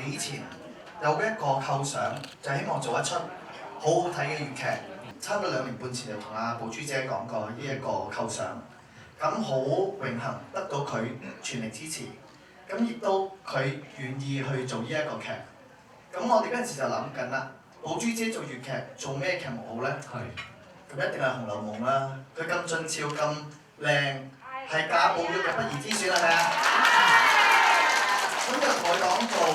幾前有一個構想，就希望做一出好好睇嘅粵劇。差唔多2年半前就同阿寶珠姐講過呢一個構想，咁好榮幸得到佢全力支持，咁亦都佢願意去做呢一個劇。咁我哋嗰陣時就諗緊啦，寶珠姐做粵劇做咩劇目好呢？咁一定係《紅樓夢》啦，佢咁俊俏咁靚，係賈寶玉嘅不二之選啦，係咪啊？咁就同佢講做《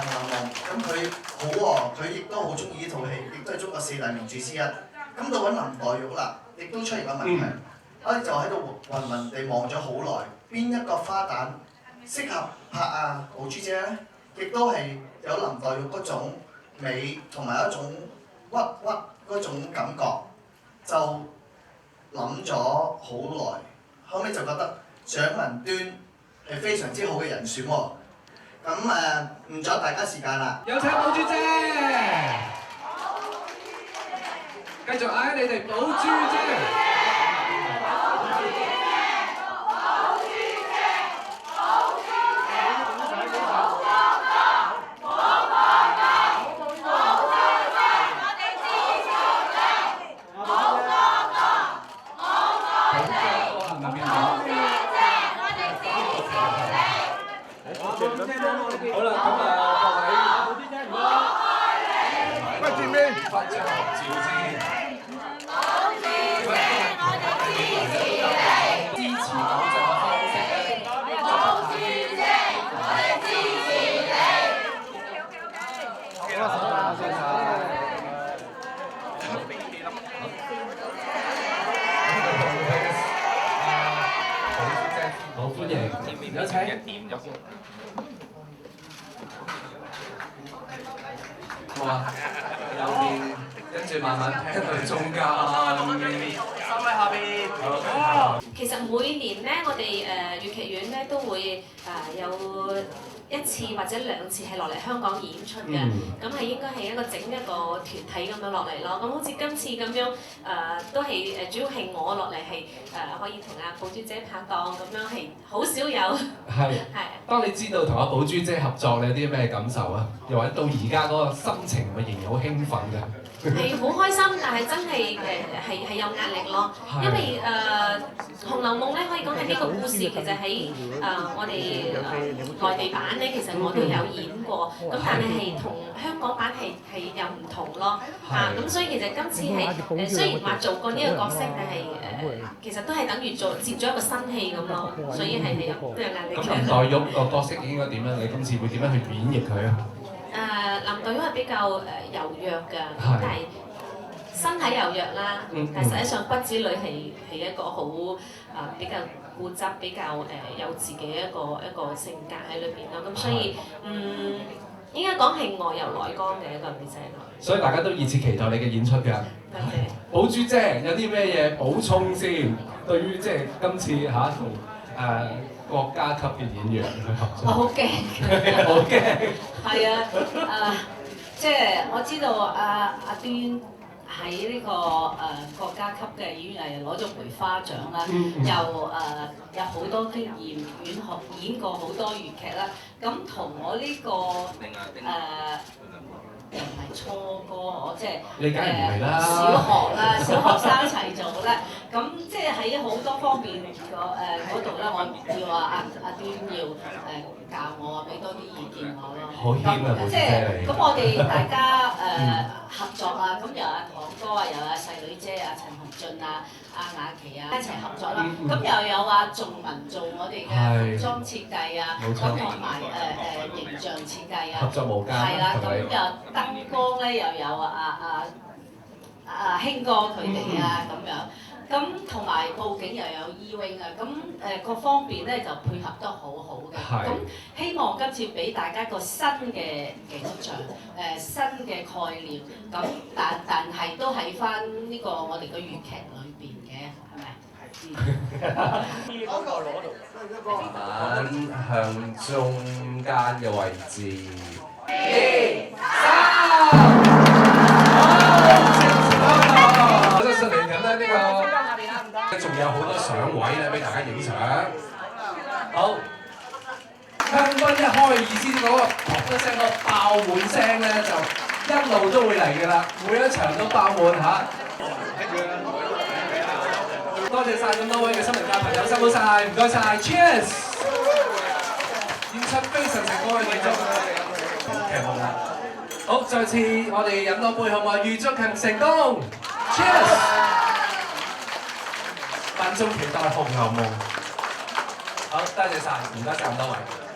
紅樓夢》，咁佢好喎，佢亦都好中意呢套戲，亦都係中國4大名著之一。咁到揾林黛玉啦，亦都出現個問題，我哋就喺度暈暈地望咗好耐，邊一個花旦適合拍啊寶珠姐呢？亦都係有林黛玉嗰種美同埋一種鬱鬱嗰種感覺，就諗咗好耐，後尾就覺得蔣文端係非常之好嘅人選喎。咁唔阻大家時間啦，有請寶珠姐，繼續嗌你哋寶珠姐。好啦，咁各位，喂，前面發張合照先。支持偶像嘅方式咧，寶珠姐，我哋支持你。好啦，謝謝。好，歡迎，有請。哇！右邊，跟住慢慢聽到中間。收喺下邊。好。其實每年咧，我哋粵劇院咧都會有1次或者2次係落嚟香港演出嘅，咁係應該係一個整一個團體咁樣落嚟咯。咁好似今次咁樣都係主要係我落嚟係可以同阿寶珠姐拍檔咁樣，係好少有。係。當你知道同阿寶珠姐合作，你有啲咩感受啊？又或者到而家嗰個心情咪仍然好興奮嘅？係好開心，但係真係係有壓力咯。因為《紅樓夢》咧可以講係呢個故事，其實喺我哋內地版咧，其實我都有演過，咁但係同香港版係有唔同咯。咁所以其實今次係雖然話做過呢個角色，但係其實都係等於接咗一個新戲咁咯，所以係都有壓力。咁林黛玉個角色應該點樣？你今次會點樣去演繹佢啊？林黛玉係比較柔弱㗎，但係身體柔弱啦，但係實際上骨子裏係一個好比較固執、比較有自己一個性格喺裏邊咯。咁所以應該講係外柔內剛嘅一個女仔咯。所以大家都熱切期待你嘅演出㗎。多謝。寶珠姐有啲咩嘢補充先？對於即係今次同國家級嘅演員去合作。我好驚，好驚。係啊，即係我知道阿端喺呢個國家級嘅演員攞咗梅花獎啦，又有好多經驗，演過好多粵劇啦。咁同我呢個又唔係初哥，即係小學啦，小學生一齊做咧。咁即係喺好多方面嗰度咧，我要阿端要教我，俾多啲意見我咯。好謙啊，即係咁我哋大家合作啊，咁有阿堂哥啊，有阿細女姐啊，陳紅俊啊，阿雅琪啊一齊合作啦。咁又有阿仲文做我哋嘅服裝設計啊，咁同埋形象設計啊。合作無間。係啦，咁又燈光咧又有阿興哥佢哋啊咁樣。咁同埋佈景又有 E-wing 啊，咁各方面咧就配合得好好嘅。咁希望今次俾大家個新嘅景象，新嘅概念。咁但係都喺翻呢個我哋個粵劇裏邊嘅，係咪？嗰個攞到。慢慢向中間嘅位置。2、3。我相信嚟緊咧呢個。仲有好多相位咧，俾大家影相。好，香檳一開，意思嗰個噗一聲個爆滿聲咧，就一路都會嚟㗎啦，每一場都爆滿嚇。多謝晒咁多位嘅新聞界朋友，辛苦晒，唔該晒 ，Cheers！ 演出非常成功嘅演出，劇目啦。好，再次我哋飲多杯好唔好？預祝佢成功 ，Cheers！ 萬眾期待《紅樓夢》。好，多謝晒，唔該晒咁多位。